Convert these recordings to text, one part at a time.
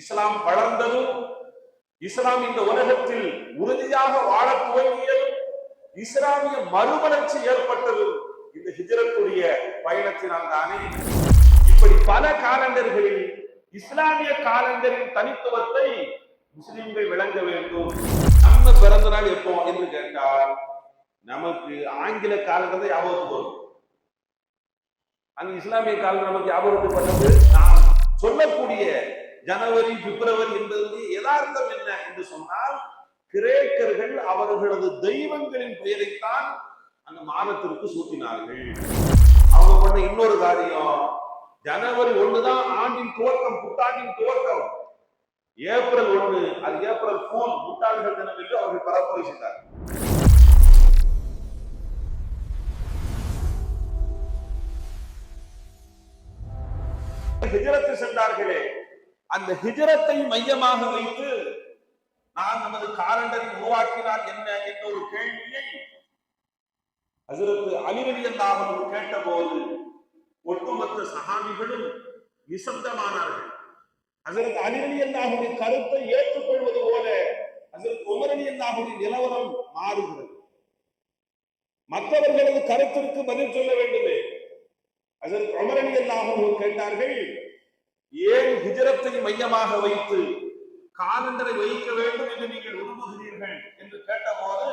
இஸ்லாம் வளர்ந்ததும், இஸ்லாம் இந்த உலகத்தில் உறுதியாக வாழ துவங்கியதும், இஸ்லாமிய மறுமலர்ச்சி ஏற்பட்டது இந்த ஹிஜ்ரத்துடைய பயணத்தினால் தானே. இப்படி பல காலண்டர்களில் இஸ்லாமிய காலண்டரின் தனித்துவத்தை முஸ்லிம்கள் விளங்க வேண்டும். நம்ம பிறந்த நாள் எப்போ என்று கேட்டால் நமக்கு ஆங்கில காலண்டர் ஞாபகத்துக்கு வரும். அங்க இஸ்லாமிய காலண்டர் நமக்கு ஞாபகத்துக்கு பண்ணது நாம் சொல்லக்கூடிய ஜனவரி, பிப்ரவரி என்பது யதார்த்தம் என்ன என்று சொன்னால், கிரேக்கர்கள் அவர்களது தெய்வங்களின் பெயரைத்தான் அந்த மாதத்திற்கு சூட்டினார்கள். அவங்க பண்ண இன்னொரு காரியம், ஜனவரி 1 தான் ஆண்டின் துவக்கம், புத்தாண்டின் துவக்கம். ஏப்ரல் 1 அது ஏப்ரல் ஃபூல், முட்டாள்கள் தினம் என்று அவர்கள் பரப்புரை செய்தார்கள். ஹிஜ்ரத்து சென்றார்களே, அந்த ஹிஜ்ரத்தை மையமாக வைத்து நான் நமது காலண்டரை உருவாக்கினால் என்ன என்ற ஒரு கேள்வியை ஹஜ்ரத் அலி ரலியல்லாஹு அன்ஹு கேட்டபோது ஒட்டுமொத்த சஹாபிகளும் நிசப்தமானார்கள். ஹஜ்ரத் அலி ரலியல்லாஹு அன்ஹு கருத்தை ஏற்றுக்கொள்வது போல ஹஜ்ரத் உமர் ரலியல்லாஹு அன்ஹு நிலவரம் மாறுகிறது. மற்றவர்களது கருத்திற்கு பதில் சொல்ல வேண்டுமே. ஹஜ்ரத் உமர் ரலியல்லாஹு அன்ஹு கேட்டார்கள், ஏன் ஹிஜ்ரத்தை மையமாக வைத்து காலண்டரை வைக்க வேண்டும் என்று நீங்கள் விரும்புகிறீர்கள் என்று கேட்டபோது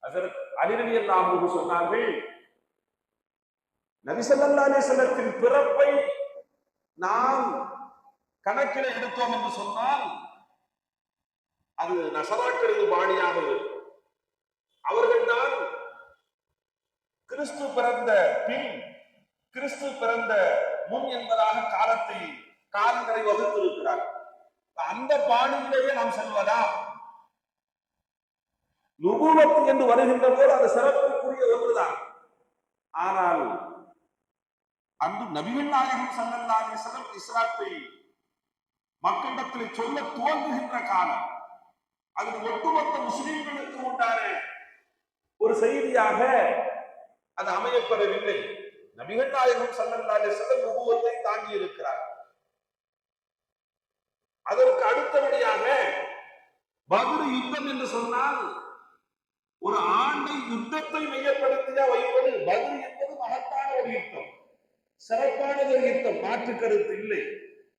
ஹஜ்ரத் அலி ரலியல்லாஹு அன்ஹு சொன்னார்கள், நபி ஸல்லல்லாஹு அலைஹி வஸல்லத்தின் பிறப்பை நாம் கணக்கில் எடுத்தோம் என்று சொன்னால் அது நசராக்களது பாணியாக இருக்கும். அவர்கள்தான் கிறிஸ்து பிறந்த பின், கிறிஸ்து பிறந்த முன் என்பதாக காலண்டரை வகுத்திருக்கிறார். அந்த பாணியிலேயே நாம் செல்வதா? நுபுவத் என்று வருகின்ற போது அது சிறப்புக்குரிய ஒன்றுதான். ஆனால் அன்று நபிகள் நாயகம் ஸல்லல்லாஹு அலைஹி வஸல்லம் இஸ்லாத்தை மக்களிடத்தில் சொல்ல துவங்குகின்ற காலம், அது ஒட்டுமொத்த முஸ்லிம்களுக்கு உண்டான ஒரு செய்தியாக அது அமையப்படவில்லை. நபிகள் நாயகம் ஸல்லல்லாஹு அலைஹி வஸல்லம் நுபுவத்தை தாங்கி இருக்கிறார். அதற்கு அடுத்தபடியாக பத்ர் யுத்தம் என்று சொன்னால் ஒரு ஆண்டை யுத்தத்தை மையப்படுத்தியா வைப்பது. பத்ர் என்பது மகத்தான ஒரு யுத்தம், சிறப்பானது ஒரு யுத்தம், மாற்று கருத்து இல்லை.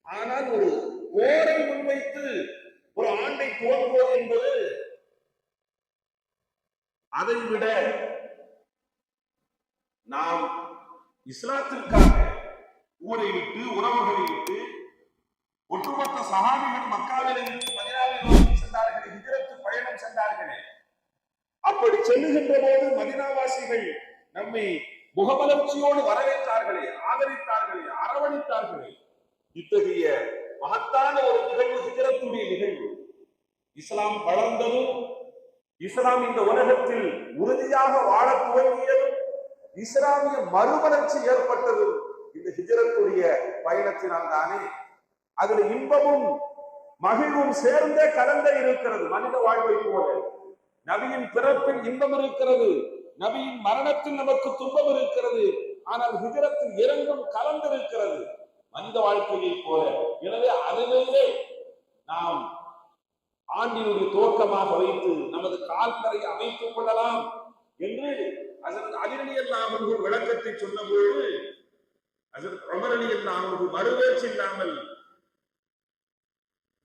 ஆனால் ஒரு போரை முன்வைத்து ஒரு ஆண்டை துவங்குவது என்பது அதை விட நாம் இஸ்லாத்திற்காக ஊரை விட்டு, உறவுகளை விட்டு, ஒட்டுமொத்த சஹாபிகள் மக்காவிலிருந்து மதீனாவை நோக்கி சென்றார்கள், ஹிஜ்ரத்து பயணம் சென்றார்களே. அப்படி செல்லுகின்ற போது மதீனாவாசிகள் நம்மை முகமலர்ச்சியோடு வரவேற்றார்களே, ஆதரித்தார்களே, அரவணைத்தார்களே. இத்தகைய மகத்தான ஒரு நிகழ்வு ஹிஜ்ரத்துடைய நிகழ்வு. இஸ்லாம் வளர்ந்ததும், இஸ்லாம் இந்த உலகத்தில் உறுதியாக வாழ துவங்கியதும், இஸ்லாமிய மறுமலர்ச்சி ஏற்பட்டது இந்த ஹிஜ்ரத்துடைய பயணத்தினால் தானே. அதுல இன்பமும் மகிழ்வும் சேர்ந்தே கலந்தே இருக்கிறது. மனித வாழ்வை போல நபியின் பிறப்பில் இன்பம் இருக்கிறது, நபியின் மரணத்தில் நமக்கு துன்பம் இருக்கிறது. ஆனால் ஹிஜ்ரத்தில் இரண்டும் கலந்திருக்கிறது மனித வாழ்க்கையை போல. எனவே அதிலேயே நாம் ஆண்டினுடைய துவக்கமாக வைத்து நமது கால்நடை அமைத்துக் கொள்ளலாம் என்று ஹஜ்ரத் அலி ரலியல்லாஹு அன்ஹு விளக்கத்தை சொன்னபோது ஹஜ்ரத் உமர் ரலியல்லாஹு அன்ஹு மறுவேச்சு இல்லாமல்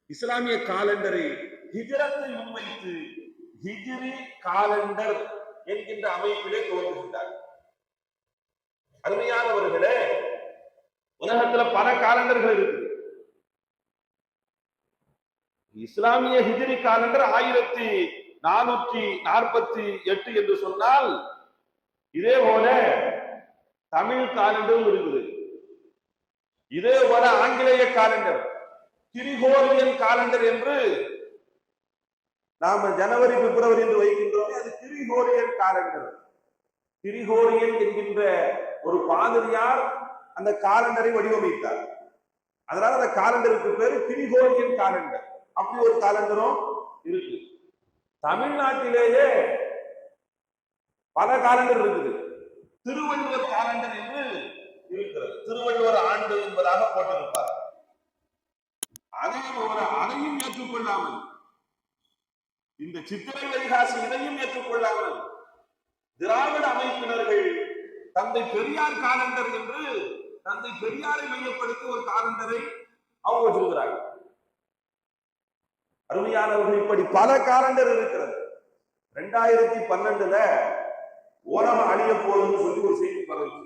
இஸ்லாமிய காலண்டரை ஹிஜ்ரத்தை முன்வைத்து ஹிஜ்ரி காலண்டர் என்கின்ற அமைப்பிலே துவங்குகின்றார். அருமையானவர்களே, உலகத்துல பல காலண்டர்கள் இருக்கு. இஸ்லாமிய ஹிஜ்ரி காலண்டர் 1448 என்று சொன்னால், இதே போல தமிழ் காலண்டரும் இருக்குது. இதே போல ஆங்கிலேய காலண்டர், கிரிகோரியன் காலண்டர் என்று நாம ஜனவரி, பிப்ரவரி என்று வைக்கின்றோம். அது கிரிகோரியன் காலண்டர். கிரிகோரியன் என்கின்ற ஒரு பாதிரியார் அந்த காலண்டரை வடிவமைத்தார். அதனால அந்த காலண்டருக்கு பேரு கிரிகோரியன் காலண்டர். அப்படி ஒரு காலண்டரும் இருக்கு. தமிழ்நாட்டிலேயே பல காலண்டர் இருக்குது. திருவள்ளுவர் காலண்டர் என்று இருக்கிறது. திருவள்ளுவர் ஆண்டு என்பதாக போட்டிருப்பார். அதே போல அதையும் ஏற்றுக்கொள்ளாமல், இந்த சித்திரை வைகாசி இதையும் ஏற்றுக்கொள்ளாமல் திராவிட அமைப்பினர்கள் தந்தை பெரியார் காலண்டர் என்று தந்தை பெரியாரை மையப்படுத்தி ஒரு காலண்டரை அவங்க வச்சிருக்கிறாங்க. அருமையானவர்கள், இப்படி பல காலண்டர் இருக்கிறது. 2012 உலகம் அழிய போகுதுன்னு சொல்லி ஒரு செய்தி பரவுச்சு.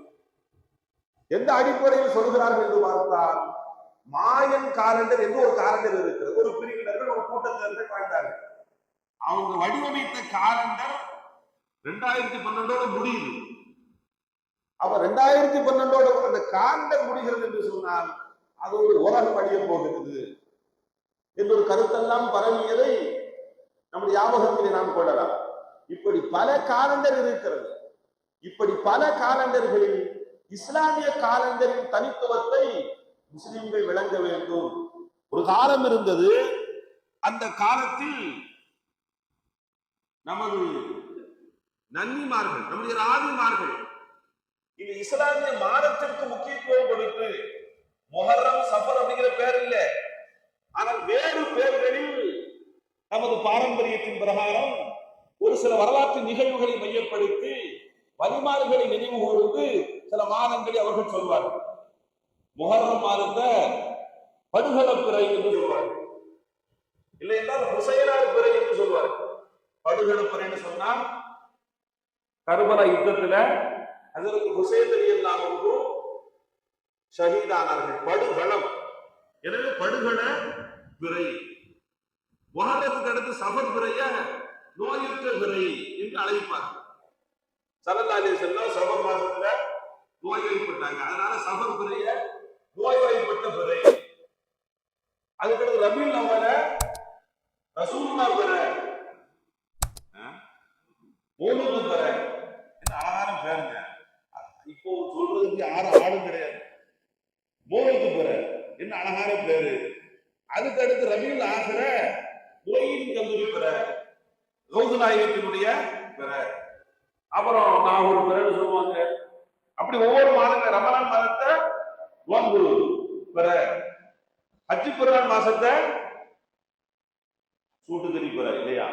எந்த அடிப்படையில் சொல்கிறார்கள் என்று பார்த்தால், மாயன் காலண்டர் என்று ஒரு காலண்டர் இருக்கிறது. ஒரு பிரிவினர்கள் ஒரு கூட்டத்தினர்கள் வாழ்ந்தார்கள். அவங்க வடிவமைத்த காலண்டர் 2012 முடியுது. அப்ப 2012 அந்த காலண்டர் முடிகிறது என்று சொன்னால் அது ஒரு உலகம் அழிய போகிறது என்ற ஒரு கருத்தெல்லாம் பரவியதை நம்முடைய ஞாபகத்திலே நாம் கொள்ளலாம். இப்படி பல காலண்டர் இருக்கிறது. இப்படி பல காலண்டர்களில் இஸ்லாமிய காலண்டரின் தனித்துவத்தை முஸ்லிம்கள் விளங்க வேண்டும். ஒரு காலம் இருந்தது, அந்த காலத்தில் நமது நன்னிமார்கள், நம்முடைய ராதிமார்கள் இந்த இஸ்லாமிய மாதத்திற்கு முக்கியத்துவம் கொடுத்து முஹர்ரம், சஃபர் அப்படிங்கிற பேர் இல்ல, ஆனால் வேறு பேர்களில் நமது பாரம்பரியத்தின் பிரகாரம் ஒரு சில வரலாற்று நிகழ்வுகளை மையப்படுத்தி வழிமாறுகளை நினைவு கூர்ந்து சில மாதங்களை அவர்கள் சொல்வார்கள். முஹர்ரம் மாதத்தை படுகள பிறை என்று சொல்வார்கள், இல்லை என்றால் ஹுசைனார் பிறை என்று சொல்வார்கள். படுகள பிறைன்னு சொன்னால் கர்பலா யுத்தத்துல ஹஜ்ரத் ஹுசைன் ரலியல்லாஹு அன்ஹு ஷஹீதானார்கள். படுகளம், எனவே படுகள பிறை. முஹர்ரத்துக்கு அடுத்து சஃபர் பிறைய நோயுற்ற பிறை என்று அழைப்பார்கள். ஸல்லல்லாஹு அலைஹி வஸல்லம் சஃபர் மாசத்துல நோய்வாய்ப்பட்டாங்க, அதனால சஃபர் பிறைய நோய்வாய்ப்பட்ட பிறை. அதுக்கடுத்து ரபீஉல் அவ்வல ரசூலுல்லாஹ் பிறை, மௌலூது பிறை என்ன அழகான பேருங்க. இப்போ சொல்றதுக்கு யாரும் ஆளும் கிடையாது. மௌலூது பிறை என்ன அழகான பேரு. அதுக்கு அடுத்து ரபீஉல் ஆகிர மொய்யின் கந்தூரி பிறை, கௌசு நாயகத்தினுடைய பிறை. அப்புறம் நான் ஒரு பிறைன்னு சொல்லுவாங்க. அப்படி ஒவ்வொரு மாதங்க, ரமலான் மாதத்தை நோன்பு பிறை, ஹஜ்ஜு பெருநாள் மாசத்தை சூட்டுக்கறி பிறை இல்லையா,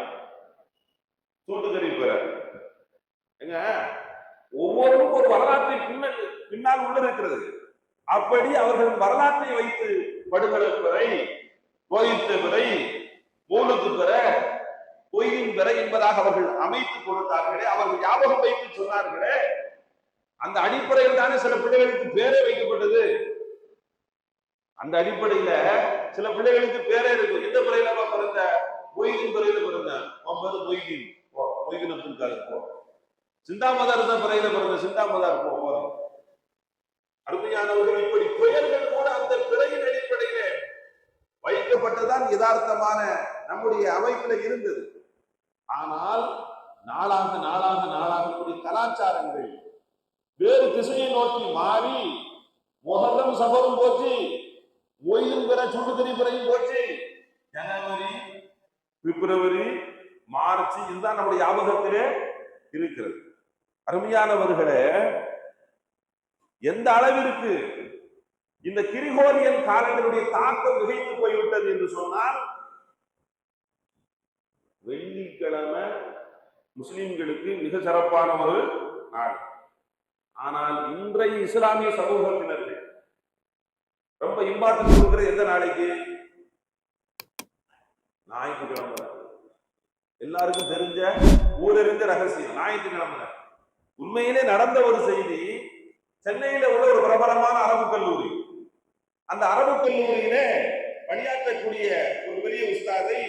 சூட்டுக்கறி பிறை. எங்க ஒவ்வொருக்கும் ஒரு வரலாற்றை பின்னால் உள்ள இருக்கிறது. அப்படி அவர்கள் வரலாற்றை வைத்து படுகள பிறை, கோயித்த பிறை, மௌலூது பிறை, பொய்யின் பிறை என்பதாக அவர்கள் அமைத்து கொடுத்தார்களே, அவர்கள் ஞாபகம் வைத்து சொன்னார்களே, அந்த அடிப்படையில் தானே சில பிள்ளைகளுக்கு பேரே வைக்கப்பட்டது. அந்த அடிப்படையில சில பிள்ளைகளுக்கு பேரே இருக்கும். எந்த பிறையில பிறந்த? பொய்யின் பிறையில பிறந்த பொய்யின் பொய்கினத்திற்காக போ. சிந்தாமதார் தான் பிறையில பிறந்த சிந்தாமதார் போறோம். அருமையானவர்கள், இப்படி பெயர்கள் கூட அந்த பிறையின் அடிப்படையில வைக்கப்பட்டதான் யதார்த்தமான நம்முடைய அமைப்புல இருந்தது. ஆனால் நாளாக நாளாக நாளாக கலாச்சாரங்கள் வேறு திசையை நோக்கி மாறி முஹர்ரம் சஃபரும் போச்சு, மொய்யின் பிறை சுண்டுக்கறி பிறையும் போச்சு. ஜனவரி, பிப்ரவரி, மார்ச் இதுதான் நம்முடைய ஞாபகத்திலே இருக்கிறது. அருமையானவர்களே, எந்த அளவிற்கு இந்த கிரிகோரியன் காலங்களுடைய தாக்கம் மிகைத்து போய்விட்டது என்று சொன்னால், வெள்ளிக்கிழமை முஸ்லிம்களுக்கு மிக சிறப்பான ஒரு நாள். ஆனால் இன்றைய இஸ்லாமிய சமூகத்தினர்கள் ரொம்ப இம்பார்ட்டன்ஸ் கொடுக்கிற எந்த நாளைக்கு? ஞாயிற்றுக்கிழமை. எல்லாருக்கும் தெரிஞ்ச ஊரறிந்த ரகசியம் ஞாயிற்றுக்கிழமை. உண்மையிலே நடந்த ஒரு செய்தி. சென்னையில உள்ள ஒரு பிரபலமான அரபு கல்லூரி, அந்த அரபு கல்லூரியில பணியாற்றக்கூடிய ஒரு பெரிய உஸ்தாதை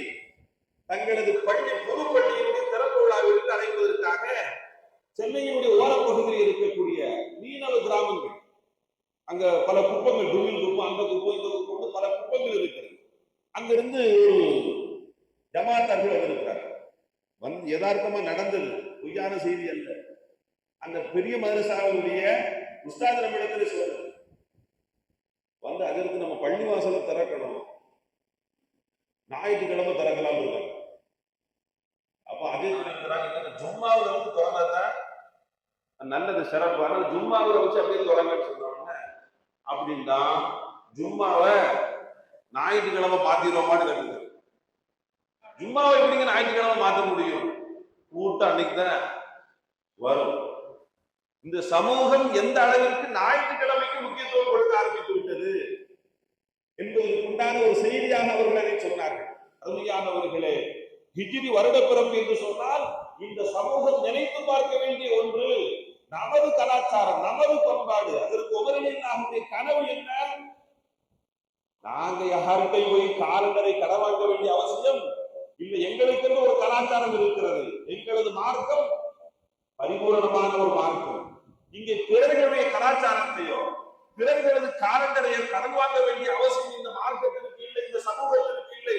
தங்களது பள்ளி பொது பள்ளியினுடைய திறப்பு விழாவிற்கு அழைப்பதற்காக சென்னையினுடைய ஓரப்பகுதியில் இருக்கக்கூடிய மீனவ கிராமங்கள், அங்க பல குப்பங்கள், டுவில் குப்பம், அந்த குப்பம், இந்த குப்பம், பல குப்பங்கள் இருக்கிறது. அங்கிருந்து ஒரு ஜமாத்தார்கள் வந்திருக்கிறார். வந்து யதார்த்தமா நடந்தது, பொய்யான செய்தி அல்ல. அந்த பெரிய மதரசாவுடைய உஸ்தாத் நம்மிடத்துல சொல்றது, வந்து அதற்கு நம்ம பள்ளி வாசலை திறக்கணும், ஞாயிற்றுக்கிழமை திறக்கலாம் இருக்காங்க. அப்ப அதே ஜும்மாவில் வந்து திறந்தாதான் நல்லது, சிறப்பு. ஆனால் ஜும்மாவில் வச்சு அப்படியே தொடங்கன்னு சொன்னாங்க. அப்படின்னா ஜும்மாவை ஞாயிற்றுக்கிழமை மாத்திடுவோமான்னு கேட்டுங்க. ஜும்மாவை எப்படிங்க ஞாயிற்றுக்கிழமை மாற்ற முடியும்? கூட்டம் அன்னைக்கு தான் வரும். இந்த சமூகம் எந்த அளவிற்கு ஞாயிற்றுக்கிழமைக்கு முக்கியத்துவம் கொடுக்க ஆரம்பித்து விட்டது என்பதற்கு உண்டான ஒரு செய்தியாக அவர்கள் அதை சொன்னார்கள். அருமையானவர்களே, ஹிஜ்ரி வருட பிறப்பு என்று சொன்னால் இந்த சமூகம் நினைத்து பார்க்க வேண்டிய ஒன்று. நமது கலாச்சாரம், நமது பண்பாடு, அதற்கு உமரின் நம்முடைய கனவு என்ன? நாங்க யார்கிட்ட போய் காலண்டரை கடன் வாங்க வேண்டிய அவசியம் இல்லை. எங்களுக்கு ஒரு கலாச்சாரம் இருக்கிறது. எங்களது மார்க்கம் பரிபூரணமான ஒரு மார்க்கம். இங்கே பிறர்களுடைய கலாச்சாரத்தையோ பிறர்களது காலண்டரையோ கடன் வாங்க வேண்டிய அவசியம் இந்த மார்க்கத்திற்கு இல்லை, இந்த சமூகத்திற்கு இல்லை.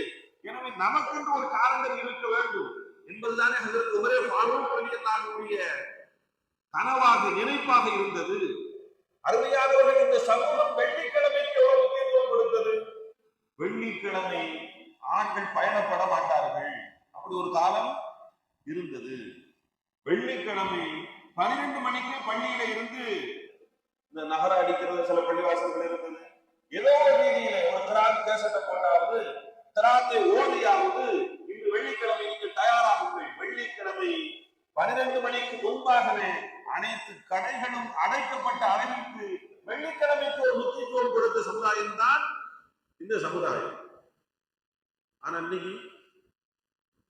எனவே நமக்கென்று ஒரு காலண்டர் இருக்க வேண்டும் என்பதுதானே ஹஜ்ரத் உமர் ஃபாரூக் ரலியல்லாஹுவுடைய கனவாக, நினைப்பாக இருந்தது. அருமையானவர்கள், இந்த சமூகம் வெள்ளிக்கிழமைக்கு எவ்வளவு முக்கியத்துவம் கொடுத்தது? வெள்ளிக்கிழமை ஆண்கள் பயணப்பட மாட்டார்கள், அப்படி ஒரு காலம் இருந்தது. வெள்ளிக்கிழமை 12 மணிக்கு பள்ளியில இருந்து இந்த நகர அடிக்கிறது சில பள்ளிவாசல்கள் இருந்தது. ஏதோ ஒரு ரீதியில ஒரு திராத் கேசட்டை போட்டாவது, திராத்தை ஓடியாவது இன்று வெள்ளிக்கிழமை நீங்கள் தயாராகுங்கள். வெள்ளிக்கிழமை 12 மணிக்கு முன்பாகவே அனைத்து கடைகளும் அடைக்கப்பட்ட அளவிற்கு வெள்ளிக்கிழமைக்கு ஒரு முக்கியத்துவம் கொடுத்த சமுதாயம் தான் இந்த சமுதாயம். ஆனா இன்னைக்கு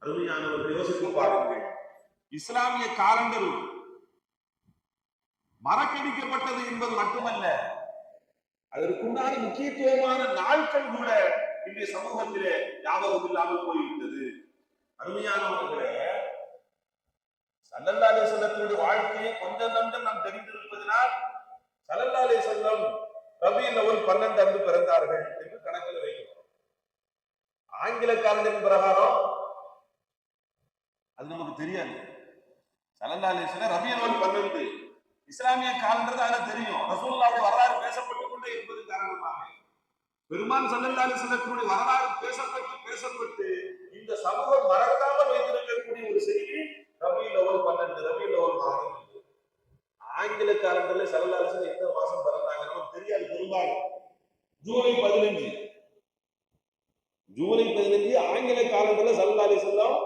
அருமையானவர்கள் யோசித்து பாருங்கள், இஸ்லாமிய காலண்டர் மறக்கடிக்கப்பட்டது என்பது மட்டுமல்ல, அதற்குண்டான முக்கியத்துவமான நாட்கள் கூட இன்றைய சமூகத்திலே ஞாபகம் இல்லாமல் போய்விட்டது. அருமையானவர்களே, ஸல்லல்லாஹு அலைஹி வஸல்லத்தினுடைய வாழ்க்கையை கொஞ்சம் கொஞ்சம் நாம் தெரிந்திருப்பதனால் ஸல்லல்லாஹு அலைஹி வஸல்லம் ரபீஉல் அவ்வல் 12 அன்று பிறந்தார்கள் என்று கணக்கில் வைக்கிறோம். ஆங்கில காலண்டரின் பிரகாரம் அது நமக்கு தெரியாது. ஸல்லல்லாஹு அலைஹி வஸல்லம் ரபீஉல் அவ்வல் 12, இஸ்லாமிய காலண்டர் அதுல தெரியும். ரசூலுல்லாஹ்வுடைய வரலாறு பேசப்பட்டுக் கொண்டே இருப்பது காரணமாக பெருமான் ஸல்லல்லாஹு அலைஹி வஸல்லத்தினுடைய வரலாறு பேசப்பட்டு இந்த சமூகம் மறக்காமல் வைத்திருக்கக்கூடிய ஒரு செய்தி ரபீஉல் அவ்வல் 12, ரபீஉல் அவ்வல் மாதம். ஆங்கில காலண்டர்ல ஸல்லல்லாஹு அலைஹி வஸல்லம் எந்த மாசம் பிறந்தாங்க நமக்கு தெரியாது. பெரும்பாலும் ஜூலை 15 ஆங்கில காலண்டர்ல ஸல்லல்லாஹு அலைஹி வஸல்லம்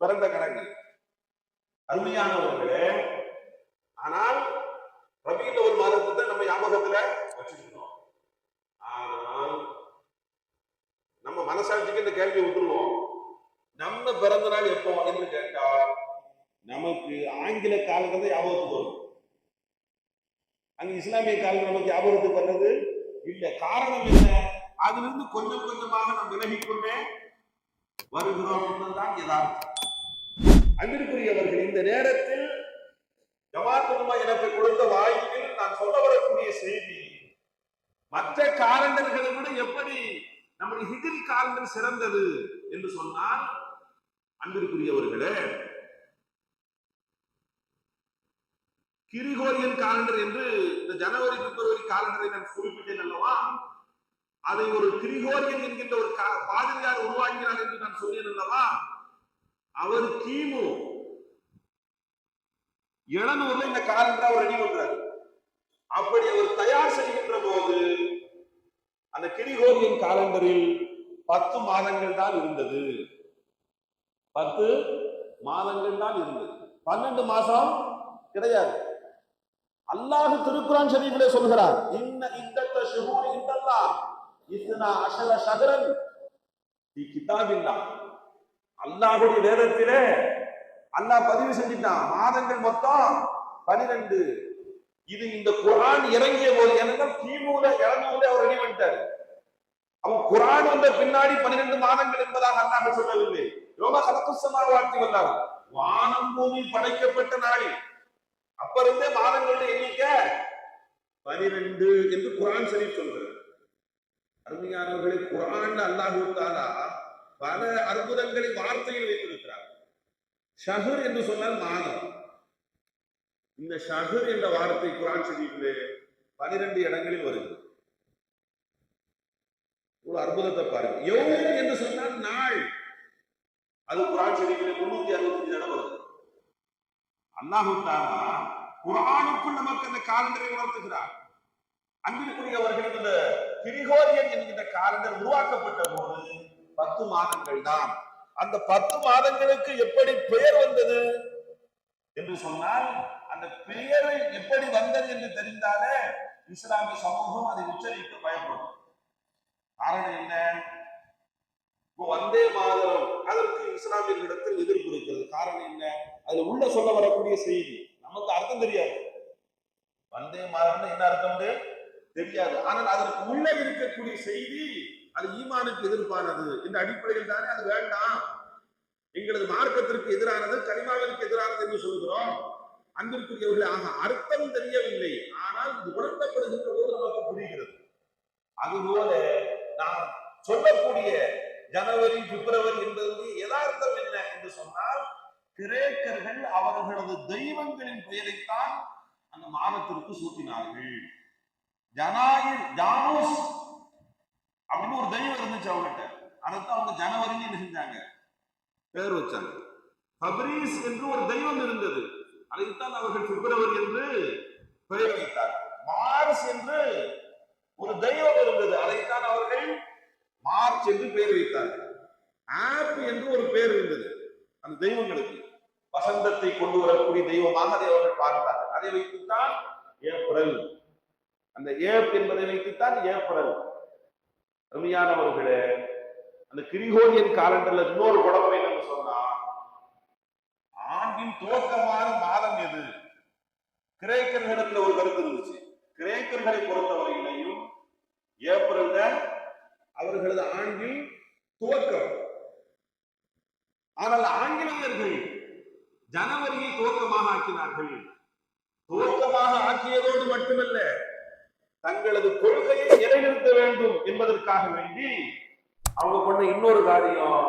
பிறந்த கணக்கு. அருமையானவர்களே, ஆனால் ரபீஉல் அவ்வல் மாதத்தை தான் நம்ம ஞாபகத்துல வச்சுக்கிட்டோம். ஆனால் நம்ம மனசாட்சிக்கு இந்த கேள்வி விட்டுருவோம், நம்ம பிறந்த நாள் எப்போ என்று கேட்டால் நமக்கு ஆங்கில காலங்கள் ஞாபகத்துக்கு வரும். அங்க இஸ்லாமிய காலம் நமக்கு ஞாபகத்துக்கு வர்றது இல்லை. காரணம் என்ன? அதிலிருந்து கொஞ்சம் கொஞ்சமாக நாம் விலகிக்கொண்டே வருகிறோம் என்பதுதான் யதார்த்தம். அன்பிற்குரியவர்கள், இந்த நேரத்தில் ஜமாத் உலமா எனக்கு கொடுத்த வாய்ப்பில் நான் சொல்ல வரக்கூடிய செய்தி, மற்ற காலண்டர்களை விட எப்படி நம்முடைய ஹிஜ்ரி காலண்டர் சிறந்தது என்று சொன்னால், அன்பிற்குரியவர்களே, கிரிகோரியன் காலண்டர் என்று இந்த ஜனவரி பிப்ரவரி காலண்டரை நான் குறிப்பிட்டேன் அல்லவா, அதை ஒரு கிரிகோரியன் என்கின்ற ஒரு பாதிரியார் உருவாக்கினார் என்று நான் சொன்னேன் அல்லவா. அவர் கிமு 700 இந்த காலண்டரை அவர் ரெடி பண்றாரு. அப்படி அவர் தயார் செய்கின்ற போது அந்த கிரிகோரியன் காலண்டரில் 10 மாதங்கள் தான் இருந்தது. 10 மாதங்கள் தான் இருந்தது. 12 மாசம் கிடையாது. அல்லாஹ் திருக்குர்ஆன் ஷரீஃபிலே சொல்கிறார், இன்ன இத்தத்த ஷுஹூரி இந்தல்லாஹ் 12 ஷஹ்ரன் ஃபீ கிதாபில்லாஹ். அல்லாஹ்வுடைய வேதத்திலே அல்லாஹ் பதிவு செஞ்சிட்டான், மாதங்கள் மொத்தம் 12. இது இந்த குர்ஆன் இறங்கிய போது, ஏன்னா கிமுல 700 அவர் ரெடி பண்ணிட்டாரு. அவன் குர்ஆன் வந்த பின்னாடி 12 மாதங்கள் என்பதாக அல்லாஹ் சொல்லவில்லை. யோம கலக்குஸ் ஸமாவாத்தி வல் அர்த், வானம் பூமி படைக்கப்பட்ட நாளில் அப்ப இருந்தே மாதங்களுடைய எண்ணிக்கை 12 என்று குர்ஆன் ஷரீஃப் சொல்றார். அருமையானவர்களே, குர்ஆன்ல அல்லாஹ் தஆலா பல அற்புதங்களை வார்த்தையில் வைத்திருக்கிறார். ஷஹர் என்று சொன்னால் மாதம். இந்த ஷஹர் என்ற வார்த்தை குர்ஆன் ஷரீஃபிலே 12 இடங்களில் வருகிறது. ஒரு அற்புதத்தை பாருங்க. யௌம் என்று சொன்னால் நாள், அது குர்ஆன் ஷரீஃபிலே 365 இடம் வருது. அல்லாஹ் தஆலா குர்ஆனுக்குள் நமக்கு அந்த காலண்டரை உணர்த்துகிறார். அன்பிற்குரியவர்கள், இந்த கிரிகோரியன் என்கின்ற காலண்டர் உருவாக்கப்பட்ட போது 10 மாதங்கள் தான். அந்த 10 மாதங்களுக்கு எப்படி பெயர் வந்தது என்று சொன்னால், அந்த பெயர் எப்படி வந்தது என்று தெரிந்தாலே இஸ்லாமிய சமூகம் அதை உச்சரிக்க பயப்படும். காரணம் என்ன? வந்தே மாதரம் அதற்கு இஸ்லாமியர்களிடத்தில் எதிர்ப்பு இருக்கிறது. காரணம் என்ன? அதுல உள்ள சொல்ல வரக்கூடிய செய்தி நமக்கு அர்த்தம் தெரியாது. வந்தே மாதரம் என்ன அர்த்தம் தெரியாது. ஆனால் அதற்கு உள்ள இருக்கக்கூடிய செய்தி அது ஈமானுக்கு எதிர்ப்பானது. இந்த அடிப்படையில் தானே அது வேண்டாம், எங்களது மார்க்கத்திற்கு எதிரானது, கலிமாவிற்கு எதிரானது என்று சொல்கிறோம். அன்பிற்குரியவர்களே, அர்த்தம் தெரியவில்லை, ஆனால் இது உணர்த்தப்படுகின்ற போது நமக்கு புரிகிறது. அதுபோல நாம் சொல்லக்கூடிய ஜனவரி, பிப்ரவரி என்பதற்கு யதார்த்தம் என்ன என்று சொன்னால், கிரேக்கர்கள் அவர்களது தெய்வங்களின் பெயரைத்தான் அந்த மாதத்திற்கு சூட்டினார்கள். ஜானூஸ் அப்படின்னு ஒரு தெய்வம் இருந்துச்சு அவங்ககிட்ட, அதைத்தான் அவங்க ஜனவரின்னு செஞ்சாங்க, பெயர் வச்சாங்க. ஃபப்ரீஸ் என்று ஒரு தெய்வம் இருந்தது, அதைத்தான் அவர்கள் பிப்ரவரி என்று பெயர் வைத்தார்கள். மார்ச் என்று ஒரு தெய்வம் இருந்தது, அதைத்தான் அவர்கள் மார்ச் என்று பெயர் வைத்தார்கள். ஆப் என்று ஒரு பெயர் இருந்தது அந்த தெய்வங்களுக்கு, வசந்தத்தை கொண்டு வரக்கூடிய தெய்வமாக அதை அவர்கள் பார்த்தார்கள். அதை வைத்துத்தான் ஏப்ரல், அந்த ஏப் என்பதை வைத்துத்தான் ஏப்ரல். அருமையானவர்களே, அந்த கிரிகோரியன் காலண்டர்ல இன்னொரு குழப்பம் என்னன்னு சொன்னா, ஆண்டின் துவக்கமான மாதம் எது? கிரேக்கர்களிடத்துல ஒரு கருத்து இருந்துச்சு. கிரேக்கர்களை பொறுத்தவரையிலையும் ஏப்ரல் தான் அவர்களது ஆண்டின் துவக்கம். ஆனால் ஆங்கிலேயர்கள் ஜனவரியை துவக்கமாக ஆக்கினார்கள். துவக்கமாக ஆக்கியதோடு மட்டுமல்ல, தங்களது கொள்கையை நிலைநிறுத்த வேண்டும் என்பதற்காக வேண்டி அவங்க பண்ண இன்னொரு காரியம்,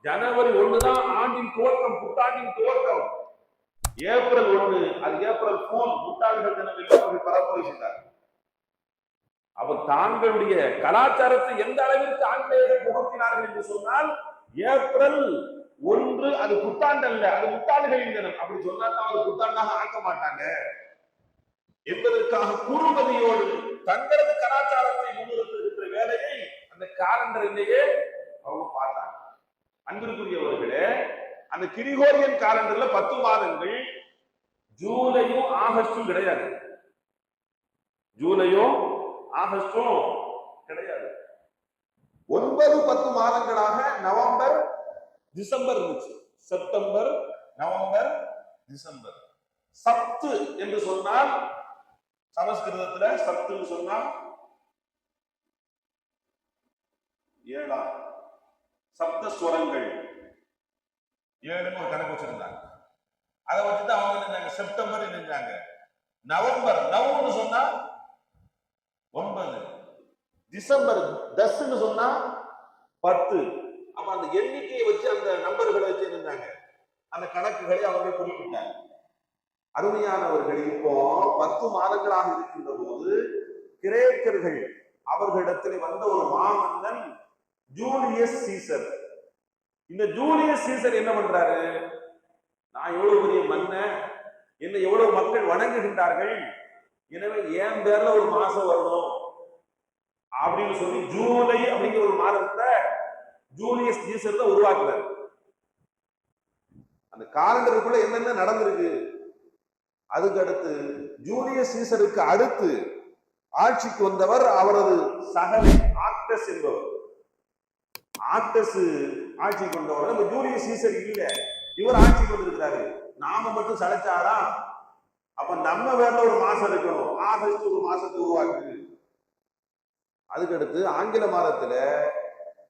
ஜனவரி 1 தான் ஆண்டின் துவக்கம், புத்தாண்டின் துவக்கம். ஏப்ரல் 1 அது ஏப்ரல் ஃபூல், முட்டாள்கள் தினம் என்று அவர்கள் பரப்புரை செய்தார். அவர் தாங்களுடைய கலாச்சாரத்தை எந்த அளவிற்கு ஆங்கிலேயர்கள் புகுத்தினார்கள் என்று சொன்னால், ஏப்ரல் 1 அது புத்தாண்டு அல்ல, அது முட்டாள்களின் தினம். அப்படி சொன்னாதான் அவர் புத்தாண்டாக ஆக்க மாட்டாங்க என்பதற்காக குறுமதியோடு தங்களது கலாச்சாரத்தை முன்னிறுத்துகின்ற வேலையை அந்த காலண்டரிலேயே அவங்க பார்த்தாங்க. அன்பிற்குரியவர்களே, அந்த கிரிகோரியன் காலண்டர்ல 10 மாதங்கள், ஜூலையும் ஆகஸ்டும் கிடையாது. ஜூலையும் ஆகஸ்டும் கிடையாது. 9-10 மாதங்களாக நவம்பர், டிசம்பர் இருந்துச்சு. செப்டம்பர், நவம்பர், டிசம்பர். சப்து என்று சொன்னால், சமஸ்கிருதத்துல சப்துன்னு சொன்னால் 7 சப்தஸ்வரங்கள், 7 ஒரு கணக்கு வச்சிருந்தாங்க. அதை வச்சுட்டு அவங்க நினைஞ்சாங்க செப்டம்பர் நினைஞ்சாங்க. நவம்பர், நவம்னு சொன்னா 9, டிசம்பர் 10ன்னு சொன்னா 10. அப்ப அந்த எண்ணிக்கையை வச்சு, அந்த நம்பர்களை வச்சு இருந்தாங்க, அந்த கணக்குகளை அவர்கள் குறிப்பிட்டாங்க. அருமையானவர்கள், இப்போ 10 மாதங்களாக இருக்கின்ற போது கிரேக்கர்கள் அவர்களிடத்தில் வந்த ஒரு மாமன்னன் ஜூலியஸ் சீசர். இந்த ஜூலியஸ் சீசர் என்ன பண்றாரு, நான் எவ்வளவு பெரிய மன்னன், என்னை எவ்வளவு மக்கள் வணங்குகின்றார்கள், எனவே என் பேர்ல ஒரு மாசம் வரணும் அப்படின்னு சொல்லி ஜூலை அப்படிங்கிற ஒரு மாதத்தை ஜூலியஸ் சீசர் தான் உருவாக்குறாரு. அந்த காலண்டருக்குள்ள என்னென்ன நடந்திருக்கு, அதுக்கு அடுத்து ஜூலியஸ் சீசருக்கு அடுத்து ஆட்சிக்கு வந்தவர் அவரது சகலை ஆக்டஸ் என்பவர். ஆக்டஸ் ஆட்சிக்கு வந்தவர். இந்த ஜூலியஸ் சீசர் இல்ல, இவர் ஆட்சிக்கு வந்திருக்கிறாரு. நாம மட்டும் சளைச்சாரா? அப்ப நம்ம வேற ஒரு மாசம் இருக்கணும், ஆகஸ்ட் ஒரு மாசத்தை உருவாக்கு. அதுக்கடுத்து ஆங்கில மாதத்துல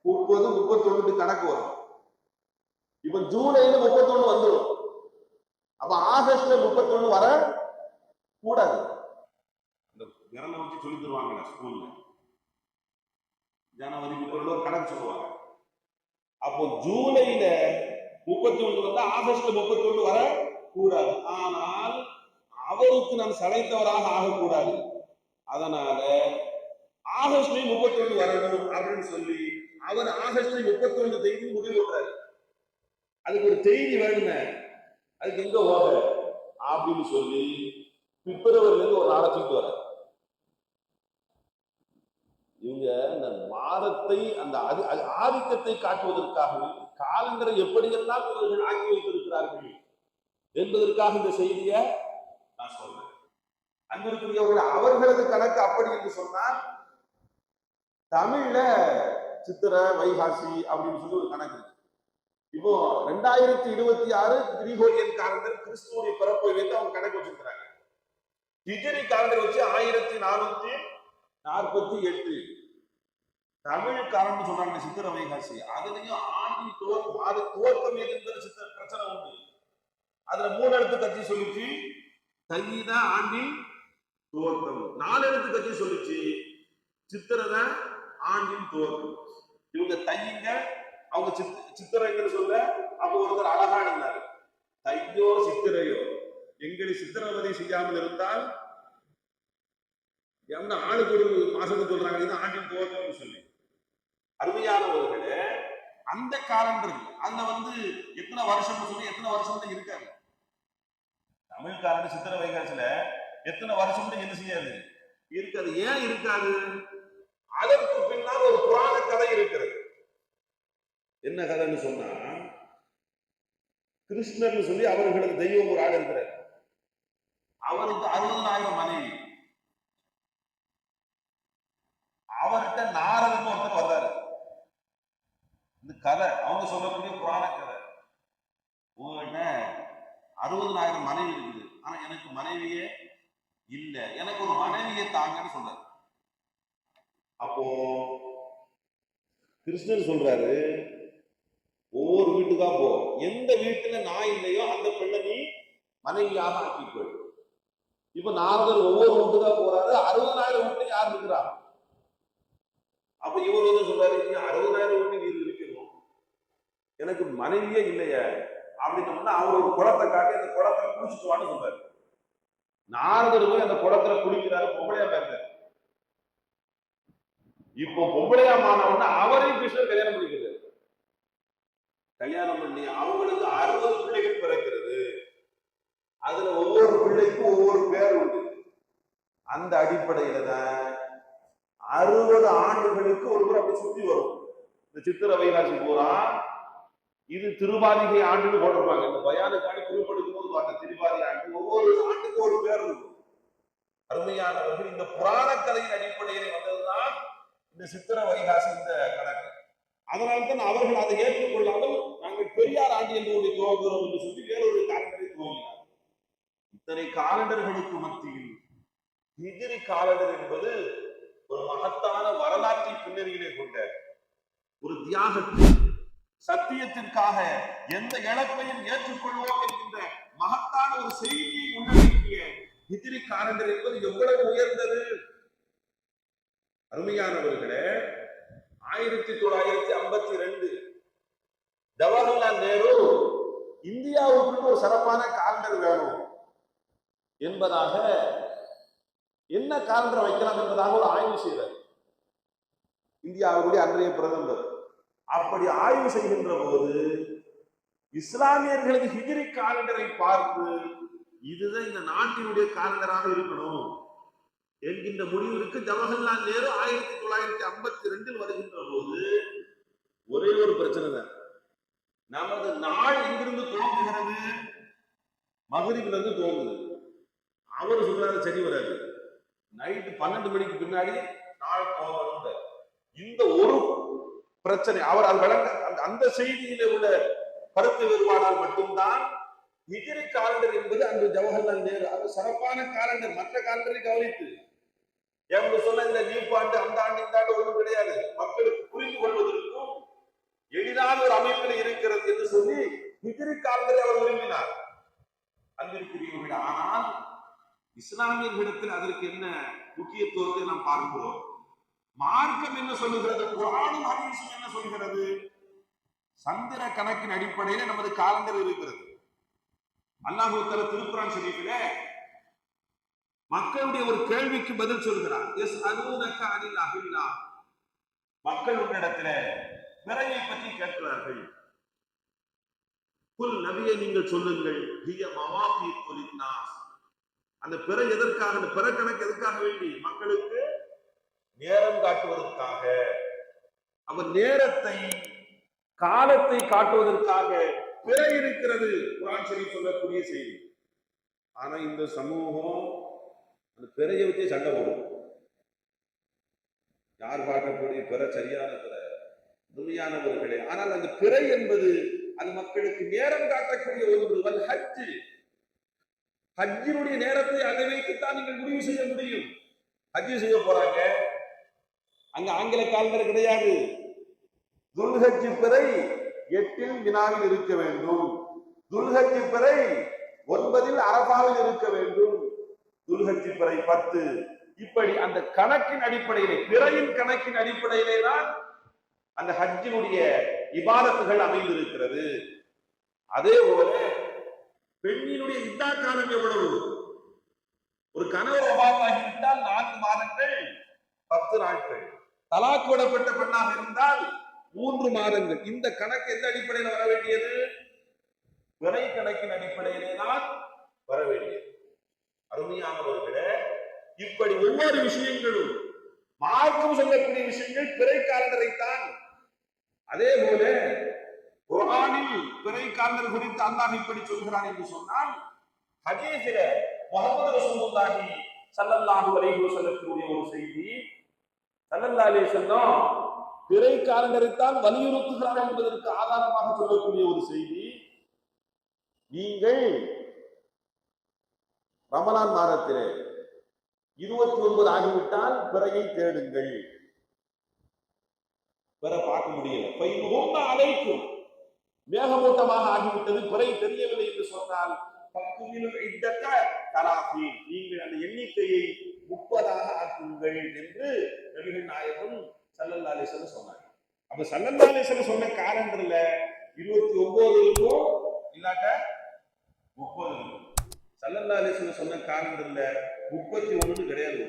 30, 31 கணக்கு வரும். இப்ப ஜூலைல 31 வந்துடும். அப்ப ஆகஸ்ட்ல 31 வர கூடாது. இந்த விரலை வச்சு சொல்லி தருவாங்க ஸ்கூல்ல, ஜனவரி 31 கணக்கு சொல்லுவாங்க. அப்போ ஜூலைல 31 வந்தா ஆகஸ்ட்ல 31 வர கூடாது. ஆனால் அவருக்கு நான் சளைத்தவராக ஆகக்கூடாது. அதனால ஆகஸ்ட்ல 31 வரணும் அப்படின்னு சொல்லி அவர் ஆகஸ்ட்ல 31 தேதி முடிவு பண்றாரு. அதுக்கு ஒரு செய்தி வேணுங்க, அதுக்கு எங்க போக அப்படின்னு சொல்லி பிப்ரவரில இருந்து ஒரு நாளை தூக்கிட்டு வர. இவங்க இங்க இந்த வாரத்தை அந்த ஆதிக்கத்தை காட்டுவதற்காகவே காலண்டரை எப்படியெல்லாம் இவர்கள் ஆக்கி வைத்திருக்கிறார்கள் என்பதற்காக இந்த செய்தியை நான் சொல்றேன். அன்பிற்குரியவர்கள், அவர்களது கணக்கு அப்படி என்று சொன்னால் தமிழ்ல சித்திரை வைகாசி அப்படின்னு சொல்லி ஒரு கணக்கு இருக்கு. இப்போ 2026 கிரிகோரியன் காலண்டர் கிறிஸ்துவோடைய பிறப்பை வைத்து அவங்க கணக்கு வச்சிருக்கிறாங்க. ஹிஜ்ரி காலண்டர் வச்சு 1448 தமிழ் காலண்டர் சொல்றாங்க சித்திரை வைகாசி. அதுலயும் ஆண்டின் துவக்கம் எதுங்கிற சித்திர பிரச்சனை உண்டு. அதுல 3 எழுத்து கட்சி சொல்லிச்சு தைதான் ஆண்டின் துவக்கம், 4 எழுத்து கட்சி சொல்லிச்சு சித்திரை ஆண்டின் துவக்கம். இவங்க தையுங்க, அவங்க சித்திரைங்கன்னு சொல்ல. அப்ப ஒருத்தர் அழகா இருந்தாரு, தையோ சித்திரையோ எங்களை சித்திரவதை செய்யாமல் இருந்தால் என்ன ஆளுக்கு ஒரு மாசத்துக்கு சொல்றாங்க, இது ஆண்டின் துவக்கம் சொல்லி. அருமையானவர்களே, அந்த காலண்டர் அதுல எத்தனை வருஷம் சொல்லி எத்தனை வருஷம் இருக்காது. தமிழ் காலண்டர் சித்திரை வைகாசில எத்தனை வருஷம் என்ன செய்யாது இருக்காது. ஏன் இருக்காது? அதற்கு பின்னால் ஒரு புராண கதை இருக்கிறது. என்ன கதைன்னு சொன்னா, கிருஷ்ணர்னு சொல்லி அவர்களுக்கு தெய்வம் ஒரு ஆள் இருக்கிறார். அவருக்கு 60,000 மனைவி. அவர்கிட்ட நாரதன் ஒருத்தர் வர்றாரு. இந்த கதை அவங்க சொல்லக்கூடிய புராண கதை. உங்கள்கிட்ட 60,000 மனைவி இருக்குது, ஆனா எனக்கு மனைவியே இல்ல, எனக்கு ஒரு மனைவியை தாங்கன்னு சொல்றாரு. அப்போ கிருஷ்ணர் சொல்றாரு, ஒவ்வொரு வீட்டுக்கா போ, எந்த வீட்டுல நான் இல்லையோ அந்த பெண்ணை நீ மனைவியாக ஆக்கிக்கொள். இப்ப நாரதர் ஒவ்வொரு வீட்டுக்கா போறாரு. 60,000 வீட்டுல யார் இருக்கிறா? அப்ப இவர் சொல்றாரு, 60,000 வீட்டு நீர் இருக்கணும், எனக்கு மனைவியே இல்லையே அப்படின்னு அவர் ஒரு குளத்தை காட்டி அந்த குளத்துல குளிச்சுட்டு வான்னு சொல்றாரு. நாரதர் போய் அந்த குளத்துல குளிக்கிறாரு, பொம்பளையா இருக்காரு. இப்போ பொம்பளையா மாணவன் அவரையும் கிருஷ்ணர் கல்யாணம் பண்ணிக்கிறாரு. கல்யாணம் பண்ணி அவங்களுக்கு 60 பிள்ளைகள் பிறக்கிறது. அதுல ஒவ்வொரு பிள்ளைக்கும் ஒவ்வொரு பேர் உண்டு. அந்த அடிப்படையில தான் 60 ஆண்டுகளுக்கு ஒரு முறை அப்படி சுத்தி வரும். இந்த சித்திரை வைகாசி பூரா இது திருவாதிகை ஆண்டுன்னு போட்டிருப்பாங்க. இந்த பயானுக்காண்டி குறிப்பிடும் போது பார்த்த திருவாதி ஆண்டு ஒவ்வொரு ஆண்டுக்கு ஒரு பேர் இருக்கும். அருமையானவர்கள், இந்த புராண கதையின் அடிப்படையில் வந்ததுதான் இந்த சித்திரை வைகாசி இந்த கணக்கு. அதனால்தான் அவர்கள் அதை ஏற்றுக்கொள்ளாமல் நாங்கள் பெரியார் ஆண்டு என்று துவங்குகிறோம் என்று சொல்லி வேறொரு காலண்டரை துவங்கினார். இத்தனை காலண்டர்களுக்கு மத்தியில் ஹிஜ்ரி காலண்டர் என்பது ஒரு மகத்தான வரலாற்றை பின்னணியிலே கொண்ட ஒரு தியாகத்தை, சத்தியத்திற்காக எந்த இழப்பையும் ஏற்றுக்கொள்வோம் என்கின்ற மகத்தான ஒரு செய்தியை உள்ளடக்கிய ஹிஜ்ரி காலண்டர் என்பது எவ்வளவு உயர்ந்தது. அருமையானவர்களே, 1952 ஜவஹர்லால் நேரு இந்தியாவுக்கு ஒரு சிறப்பான காலண்டர் வேணும் என்பதாக, என்ன காலண்டர் வைக்கலாம் என்பதாக ஒரு ஆய்வு செய்தார். இந்தியாவுடைய அன்றைய பிரதமர் அப்படி ஆய்வு செய்கின்ற போது இஸ்லாமியர்களது ஹிஜ்ரி காலண்டரை பார்த்து இதுதான் இந்த நாட்டினுடைய காலண்டராக இருக்கணும் என்கின்ற முடிவிற்கு ஜவஹர்லால் நேரு 1952 வருகின்ற போது ஒரே ஒரு பிரச்சனை தான். நமது நாள் எங்கிருந்து துவங்குகிறது? மகரிபில இருந்து துவங்குது. அவர் சொல்றாரு சரி வராது, நைட்டு 12 மணிக்கு பின்னாடி நாள் துவங்கணும். இந்த ஒரு பிரச்சனை அவர் அது விளங்க அந்த செய்தியில உள்ள கருத்து வேறுபாடால் மட்டும்தான் ஹிஜ்ரி காலண்டர் என்பது அன்று ஜவஹர்லால் நேரு அது சிறப்பான காலண்டர், மற்ற காலண்டரை கவனித்து என்று சொன்ன இந்த லீப் ஆண்டு அந்த ஆண்டு இந்த ஆண்டு ஒன்றும் கிடையாது, மக்களுக்கு புரிந்து கொள்வதற்கும் எளிதான ஒரு அமைப்பில் இருக்கிறது என்று சொல்லி ஹிஜ்ரி காலண்டரை அவர் விரும்பினார். அன்பிற்குரியவர்கள், ஆனால் இஸ்லாமியர்களிடத்தில் அதற்கு என்ன முக்கியத்துவத்தை நாம் பார்க்கிறோம். மார்க்கம் என்ன சொல்லுகிறது? குர்ஆனும் ஹதீஸும் என்ன சொல்கிறது? சந்திர கணக்கின் அடிப்படையில் நமது காலண்டர் இருக்கிறது. அல்லாஹ் தஆலா திருக்குர்ஆன் ஷரீஃபிலே மக்களுடைய ஒரு கேள்விக்கு பதில் சொல்கிறார். யஸ்அலூனக அனில் அஹில்லா, மக்கள் உன்னிடத்திலே பிறையை பற்றி கேட்கிறார்கள். குல், நபியை நீங்கள் சொல்லுங்கள், ஹிய மவாகீத்து லின்னாஸ், அந்த பிறை எதற்காக, அந்த பிறை கணக்கு எதற்காக வேண்டி? மக்களுக்கு நேரம் காட்டுவதற்காக, அவன் நேரத்தை காலத்தை காட்டுவதற்காக பிறை இருக்கிறது குர்ஆன் ஷரீஃப் சொல்லக்கூடிய செய்தி. ஆனா இந்த சமூகம் அந்த பிறையை வச்சு சண்டை போடும். யார் பார்க்கக்கூடிய பிறை சரியான பிறை, உண்மையானவர்களே. ஆனால் அந்த பிறை என்பது அது மக்களுக்கு நேரம் காட்டக்கூடிய ஒன்று. ஹஜ், ஹஜ்ஜினுடைய நேரத்தை அதை வைத்துத்தான் நீங்கள் முடிவு செய்ய முடியும். ஹஜ் செய்ய போறாங்க, அங்க ஆங்கில காலண்டர் கிடையாது. துல்ஹஜ் பிறை 8 வினாவில் இருக்க வேண்டும், துல்ஹஜ் பிறை 9 அரபாவில் இருக்க வேண்டும், துல்ஹஜ் பிறை 10. இப்படி அந்த கணக்கின் அடிப்படையிலே, பிறையின் கணக்கின் அடிப்படையிலே தான் அந்த ஹஜ்ஜினுடைய இபாதத்துகள் அமைந்திருக்கிறது. அதே போல பெண்ணினுடைய இத்தா காலம் எவ்வளவு? ஒரு கணவர் வஃபாத்தாகிவிட்டால் 4 மாதங்கள் 10 நாட்கள். தலாக் விடப்பட்ட பெண்ணாக இருந்தால் 3 மாதங்கள். இந்த கணக்கு எந்த அடிப்படையில் வர வேண்டியது? பிறை கணக்கின் அடிப்படையிலே தான் வர வேண்டியது. அருமையானவர்களே, இப்படி ஒவ்வொரு விஷயங்களும் மார்க்கம் சொல்லக்கூடிய விஷயங்கள் பிறை காலண்டரை தான். அதே போல குர்ஆனில் பிறை காலண்டர் குறித்து அல்லாஹ் இப்படி சொல்கிறான் என்று சொன்னால், ஹதீஸில முஹம்மது ரசூலுல்லாஹி ஸல்லல்லாஹு அலைஹி வஸல்லத்துடைய ஒரு செய்தி, ஸல்லல்லாஹு அலைஹி வஸல்லம் பிறை காலண்டரை தான் வலியுறுத்துகிறார் என்பதற்கு ஆதாரமாக சொல்லக்கூடிய ஒரு செய்தி. நீங்கள் ரமலான் மாதத்திலே 29 ஆகிவிட்டால் பிறையை தேடுங்கள். பிறை பார்க்க முடியல, அழைக்கும் மேகமூட்டமாக ஆகிவிட்டது, பிறை தெரியவில்லை என்று சொன்னால் நீங்கள் அந்த எண்ணிக்கையை 30 ஆக்குங்கள் என்று நபிகள் நாயகம் ஸல்லல்லாஹு அலைஹி வஸல்லம் சொன்னாங்க. அப்ப ஸல்லல்லாஹு அலைஹி வஸல்லம் சொன்ன காலண்டர்ல 29 இருக்கும், இல்லாட்ட 30 இருக்கும். ஸல்லல்லாஹு அலைஹி வஸல்லம் சொன்ன காலண்டர்ல 31 கிடையாது.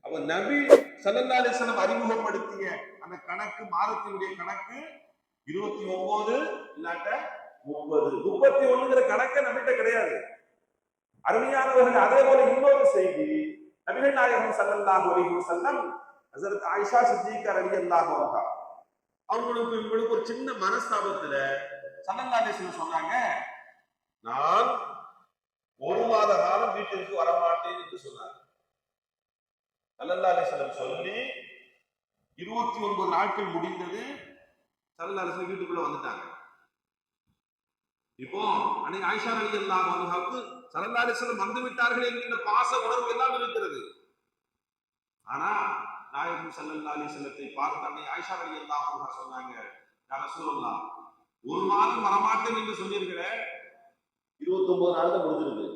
அப்ப நபி ஸல்லல்லாஹு அலைஹி வஸல்லம் அறிமுகப்படுத்திய அந்த கணக்கு, மாதத்தினுடைய கணக்கு 29 இல்லாட்ட 30. 31ங்கிற கணக்க நபிட்ட கிடையாது. அருமையானவர்கள், அதே போல இன்னொரு செய்தி, நபிகள் நாயகம் ஸல்லல்லாஹு அலைஹி வஸல்லம் ஹஜ்ரத் ஆயிஷா சித்திகா ரலியல்லாஹு அன்ஹா அவங்களுக்கு ஒரு சின்ன மனஸ்தாபத்துல ஸல்லல்லாஹு அலைஹி வஸல்லம் சொன்னாங்க, நான் 1 மாத காலம் வீட்டிற்கு வரமாட்டேன் என்று சொன்னார். ஸல்லல்லாஹு அலைஹி வஸல்லம் சொல்லி 29 நாட்கள் முடிந்தது. ஸல்லல்லாஹு அலைஹி வஸல்லம் வீட்டுக்குள்ள வந்துட்டாங்க. இப்போ அன்னை ஆயிஷா ரலியல்லாஹு அன்ஹாவுக்கு ஸல்லல்லாஹு அலைஹி வஸல்லம் வந்து விட்டார்கள் என்கிற பாச உணர்வு எல்லாம் இருக்கிறது. ஆனா நாயகம் ஸல்லல்லாஹு அலைஹி வஸல்லத்தை பார்த்து அன்னை ஆயிஷா ரலியல்லாஹு அன்ஹா சொன்னாங்க, யா ரசூலுல்லாஹ், 1 மாதம் வரமாட்டேன் என்று சொன்னீர்களே, 29 நாள் தான் முடிஞ்சிருக்கு.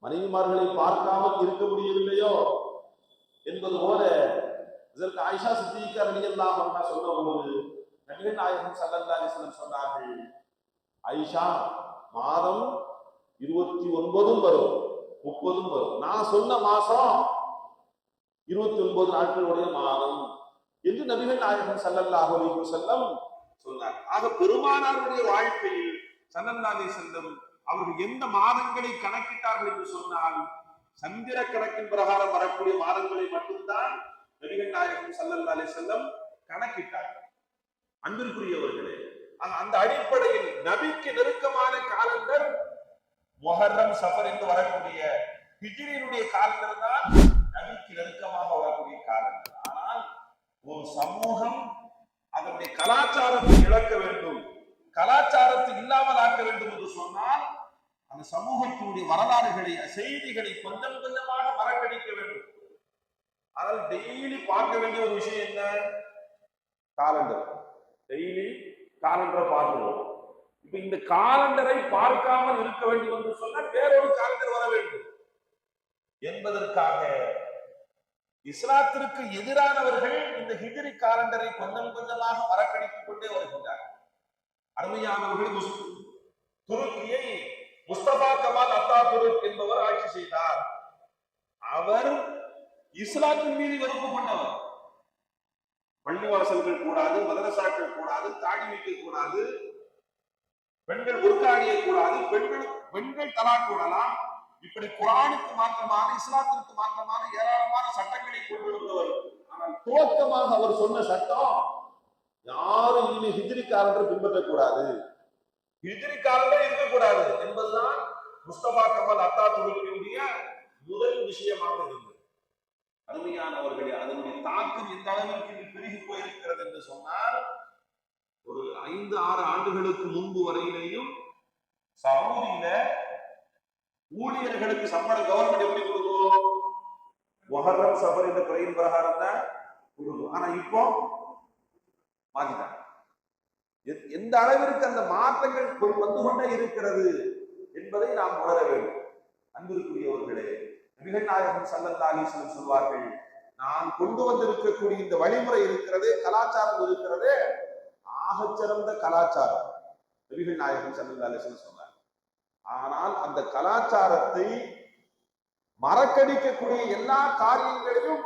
மனைவிமார்களை பார்க்காமல் இருக்க முடியவில்லையோ என்பது போல இதற்கு ஆயிஷா சித்திகா ரலியல்லாஹு அன்ஹா சொன்னபோது நபிகள் நாயகம் ஸல்லல்லாஹு அலைஹி வஸல்லம் சொன்னார்கள், ஆயிஷா, மாதம் 29 வரும், 30 வரும். நான் சொன்ன மாசம் 29 நாட்களுடைய மாதம் என்று நபிகள் நாயகம் ஸல்லல்லாஹு அலைஹி வஸல்லம் சொன்னார். ஆக பெருமானாருடைய வாழ்க்கையில் ஸல்லல்லாஹு அலைஹி வஸல்லம் அவர்கள் எந்த மாதங்களை கணக்கிட்டார்கள் என்று சொன்னால், சந்திர கணக்கின் பிரகாரம் வரக்கூடிய மாதங்களை மட்டும்தான் நபிகள் நாயகம் ஸல்லல்லாஹு அலைஹி வஸல்லம் கணக்கிட்டார்கள். அன்பிற்குரியவர்களே, அந்த அடிப்படையில் நபிக்கு நெருக்கமான காலண்டர் முஹர்ரம், சஃபர் என்று வரக்கூடிய ஹிஜ்ரியினுடைய காலண்டர் தான் நபிக்கு நெருக்கமாக வரக்கூடிய காலண்டர். ஆனால் ஒரு சமூகம் அதனுடைய கலாச்சாரத்தை இழக்க வேண்டும், கலாச்சாரத்தை இல்லாமல் ஆக்க வேண்டும் என்று சொன்னால் அந்த சமூகத்தினுடைய வரலாறுகளை, செய்திகளை கொஞ்சம் கொஞ்சமாக மறக்கடிக்க வேண்டும். ஆனால் டெய்லி பார்க்க வேண்டிய ஒரு விஷயம் என்ன? காலண்டர். டெய்லி காலண்டரை பார்க்கணும். இப்ப இந்த காலண்டரை பார்க்காமல் இருக்க வேண்டும் என்று சொன்னால் வேறொரு காலண்டர் வர வேண்டும் என்பதற்காக இஸ்லாத்திற்கு எதிரானவர்கள் இந்த ஹிஜ்ரி காலண்டரை கொஞ்சம் கொஞ்சமாக மறக்கடித்துக் கொண்டே வருகின்றார்கள். அருமையானவர்கள், துருக்கியை முஸ்தபா கமால் அத்தாதுர்க் என்பவர் ஆட்சி செய்தார். அவர் இஸ்லாத்தின் மீது வெறுப்பு கொண்டவர். பள்ளிவாசல்கள் கூடாது, மதரசாக்கள் கூடாது, தாடி வைக்க கூடாது, பெண்கள் புர்கா அணிய கூடாது, பெண்கள் தலாக் கூடலாம், இப்படி குர்ஆனுக்கு மாற்றமான, இஸ்லாத்திற்கு மாற்றமான ஏராளமான சட்டங்களை கொண்டு வந்தவர். ஆனால் துவக்கமாக அவர் சொன்ன சட்டம், யாரும் இனிமே ஹிஜ்ரி காலண்டர் பின்பற்றக்கூடாது, ஹிஜ்ரி காலண்டர் இருக்கக்கூடாது என்பதுதான் முஸ்தபா கமல் அத்தாதுர்க்கினுடைய முதல் விஷயமாக இருந்தது. அருமையானவர்களே, அதனுடைய தாக்கம் எந்த அளவிற்கு பெருகி போயிருக்கிறது என்று சொன்னால், ஒரு 5-6 ஆண்டுகளுக்கு முன்பு வரையிலேயும் சவுதியில ஊழியர்களுக்கு சம்பளம் கவர்மெண்ட் எப்படி கொடுக்கும்? முஹர்ரம் சஃபர் என்ற பிறையின் பிரகாரம் தான் கொடுக்கும். ஆனா இப்போ மாத்திட்டாங்க. எந்த அளவிற்கு அந்த மாற்றங்கள் வந்து கொண்டே இருக்கிறது என்பதை நாம் உணர வேண்டும். அன்பிற்குரியவர்களே, நபிகள் நாயகம் ஸல்லல்லாஹு அலைஹி வஸல்லம் சொல்வார்கள், நான் கொண்டு வந்திருக்கக்கூடிய இந்த வழிமுறை இருக்கிறது, கலாச்சாரம் இருக்கிறது, ஆகச்சிறந்த கலாச்சாரம். நபிகள் நாயகம் ஸல்லல்லாஹு அலைஹி வஸல்லம் சொன்னார். ஆனால் அந்த கலாச்சாரத்தை மறக்கடிக்கக்கூடிய எல்லா காரியங்களையும்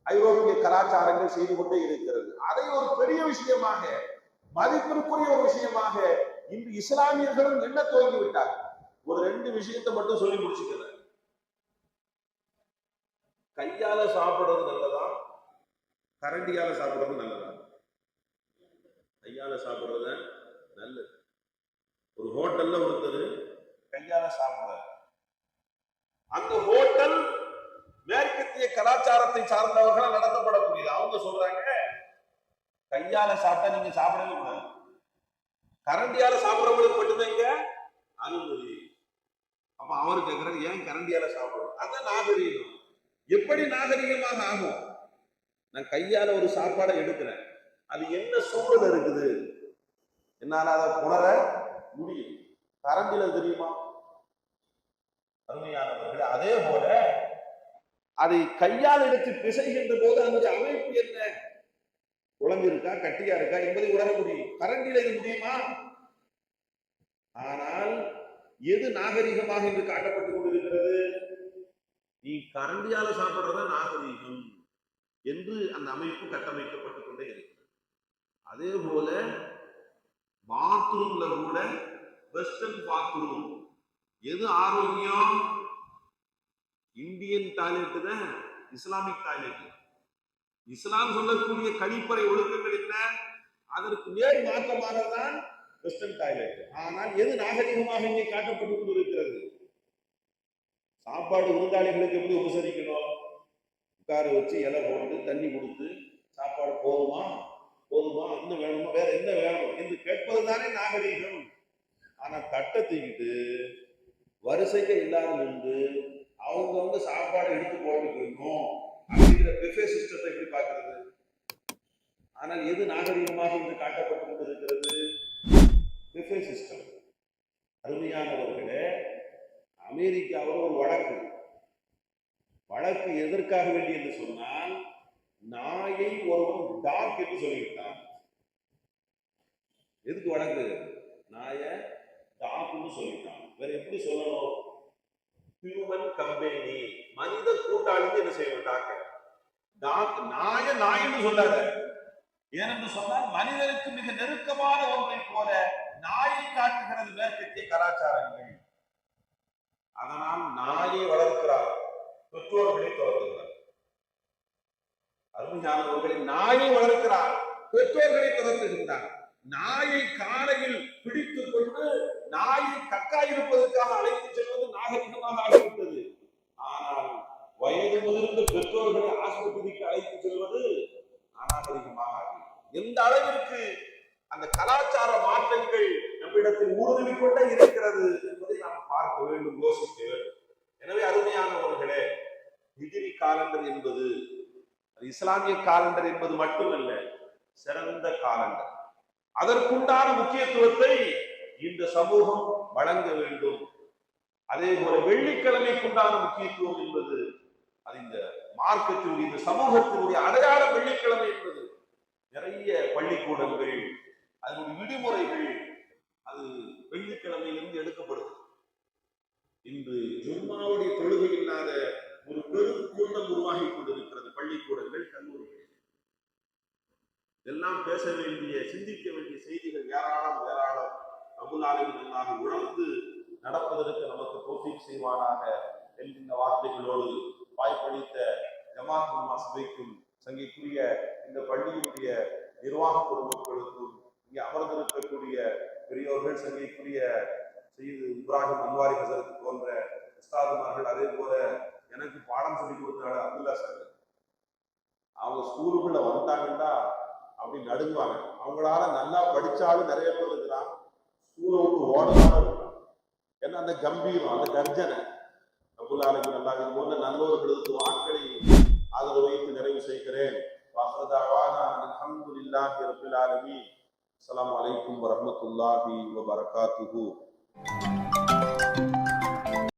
ஐரோப்பிய கலாச்சாரங்கள் செய்து கொண்டே இருக்கிறது. அதை ஒரு பெரிய விஷயமாக, மதிப்பிற்குரிய ஒரு விஷயமாக இன்று இஸ்லாமியர்களும் என்ன துவங்கி விட்டார். ஒரு 2 விஷயத்தை மட்டும் சொல்லி முடிச்சுக்கிறேன். கையால சாப்பிடுறது நல்லதா, கரண்டியால சாப்பிடுறது நல்லதா? கையால சாப்பிடுறது நல்லது. ஒரு ஹோட்டல்ல ஒருத்தர் கையால சாப்பிடுறார். அந்த ஹோட்டல் மேற்கத்திய கலாச்சாரத்தை சார்ந்தவர்களால் நடத்தப்படக்கூடியது. அவங்க சொல்றாங்க, கையால சாப்பிட்டா நீங்க சாப்பிடவே கூடாது, கரண்டியால சாப்பிடுறவங்களுக்கு மட்டும்தான் இங்க அனுமதி. அப்ப அவரு கேட்கிறாரு, ஏன் கரண்டியால சாப்பிடுறோம்? அதான் நாகரீகம். எப்படி நாகரீகமாக ஆகும்? நான் கையால ஒரு சாப்பாடை எடுக்கிறேன், அது என்ன சூழல் இருக்குது, என்னால அதை உணர முடியும். கரண்டில தெரியுமா? அருமையானவர்களே, அதே போல அதை கையால் எடுத்து பிசைகின்ற போது அந்த அமைப்பு என்ன, குழம்பு இருக்கா, கட்டியா இருக்கா என்பதை உணர முடியும். கரண்டில இது முடியுமா? ஆனால் எது நாகரீகமாக என்று காட்டப்பட்டுக் கொண்டிருக்கிறது? நீ கரண்டியால சாப்பிடுறத நாகரீகம் என்று அந்த அமைப்பு கட்டமைக்கப்பட்டுக் கொண்டே இருக்கிறது. அதே போல பாத்ரூம்ல கூட வெஸ்டர்ன் பாத்ரூம் எது ஆரோக்கியம்? இந்தியன் டாய்லெட் தான் இஸ்லாமிக் டாய்லெட். இஸ்லாம் சொல்லக்கூடிய கழிப்பறை ஒழுக்கங்கள் என்ன? அதற்கு நேர் மாற்றமாக தான் வெஸ்டர்ன் டாய்லெட். ஆனால் எது நாகரிகமாக இங்கே காட்டப்பட்டுக் கொண்டிருக்கிறது? சாப்பாடு விருந்தாளிகளுக்கு எப்படி உபசரிக்கணும்? உட்கார வச்சு இலை போட்டு தண்ணி கொடுத்து, சாப்பாடு போதுமா போதுமா, இன்னும் வேணுமா, வேற என்ன வேணும் என்று கேட்பதுதானே நாகரீகம். ஆனா தட்டை தூக்கிட்டு வரிசைக்கு எல்லாரும் இருந்து அவங்க சாப்பாடு எடுத்து போட்டுக்கணும் அப்படிங்கிற பெஃபே சிஸ்டத்தை எப்படி பார்க்கிறது? ஆனால் எது நாகரீகமாக இன்று காட்டப்பட்டு கொண்டிருக்கிறது? பெஃபே சிஸ்டம். அருமையானவர்களே, அமெரிக்காவில் ஒரு வழக்கு எதற்காக வேண்டி என்று சொன்னால், நாயை ஒருவன் டாக் என்று சொல்லிவிட்டான். எதுக்கு வழக்கு? நாய டாக்னு சொல்லிட்டான். வேற எப்படி சொல்லணும்? ஹியூமன் கம்பெனி, மனித கூட்டாளின்னு என்ன செய்யணும்? டாக். நாயன்னு சொல்லாத. ஏனென்று சொன்னால் மனிதனுக்கு மிக நெருக்கமான ஒன்றை போல நாயை காட்டுகிறது மேற்கத்திய கலாச்சாரங்கள். அதனால் நாயை வளர்க்கிறார், பெற்றோர்களை துரத்துகிறார். அருமையானவர்களை, நாயை வளர்க்கிறார், பெற்றோர்களை துரத்துகின்றார். நாயை காலையில் பிடித்துக் கொண்டு நாயை கக்காயிருப்பதற்காக அழைத்து செல்வது நாகரிகமாக ஆகிவிட்டது. ஆனால் வயது முதிர்ந்த பெற்றோர்களை ஆஸ்பத்திரிக்கு அழைத்து செல்வது அநாகரிகமாக ஆகி, எந்த அளவிற்கு அந்த கலாச்சார மாற்றங்கள் நம்மிடத்தில் ஊடுருவிக் கொண்டே இருக்கிறது என்பதை நாம் பார்க்க வேண்டும், யோசிக்க வேண்டும். எனவே அருமையானவர்களே, ஹிஜ்ரி காலண்டர் என்பது இஸ்லாமிய காலண்டர் என்பது மட்டுமல்ல, சிறந்த காலண்டர். அதற்குண்டான முக்கியத்துவத்தை இந்த சமூகம் வழங்க வேண்டும். அதே போல வெள்ளிக்கிழமைக்குண்டான முக்கியத்துவம் என்பது அது இந்த மார்க்கத்தினுடைய, இந்த சமூகத்தினுடைய அடையாள வெள்ளிக்கிழமை என்பது நிறைய பள்ளிக்கூடங்கள், அதனுடைய விடுமுறைகள் அது வெள்ளிக்கிழமையிலிருந்து எடுக்கப்படுது. இன்று ஜும்மாவுடைய தொழுகை இல்லாத ஒரு பெரும் கூட்டம் உருவாகி கொண்டிருக்கிறது. பள்ளிக்கூடங்கள், கல்லூரிகள் எல்லாம் பேச வேண்டிய, சிந்திக்க வேண்டிய செய்திகள் ஏராளம். ரப்புல் ஆலமீன் உணர்ந்து நடப்பதற்கு நமக்கு தௌஃபீக் செய்வானாக என்கின்ற வார்த்தைகளோடு வாய்ப்பளித்த ஜமாத் உலமா சபைக்கும் சங்கைக்குரிய இந்த பள்ளியினுடைய நிர்வாக பொதுமக்களுக்கும் இங்கே அமர்ந்திருக்கக்கூடிய பெரியோர்கள் சங்கைக்குரிய செய்து இப்ராஹிம் அன்வாரி ஹசரத் போன்ற உஸ்தாதுமார்கள், அதே போல எனக்கு பாடம் சொல்லி கொடுத்தாரு அப்துல்லா சார். அவங்க ஸ்கூலுக்குள்ள வந்துட்டாங்கன்னா அப்படி நடுங்குவாங்க. அவங்களால நல்லா படிச்சாலும் நிறைய பேர் இருக்கிறான், ஸ்கூலை விட்டு ஓடலாம் இருக்கான். ஏன்னா அந்த கம்பீரம், அந்த கர்ஜனை அபுல்லாலுக்கு நல்லா இது போன்ற நல்லோர்களுக்கு வாக்களை ஆதரவு வைத்து நிறைவு செய்கிறேன். அல்ஹம்துலில்லாஹி ரப்பில் ஆலமீன். அஸ்ஸலாமு அலைக்கும் வரஹ்மத்துல்லாஹி வபரகாத்துஹு.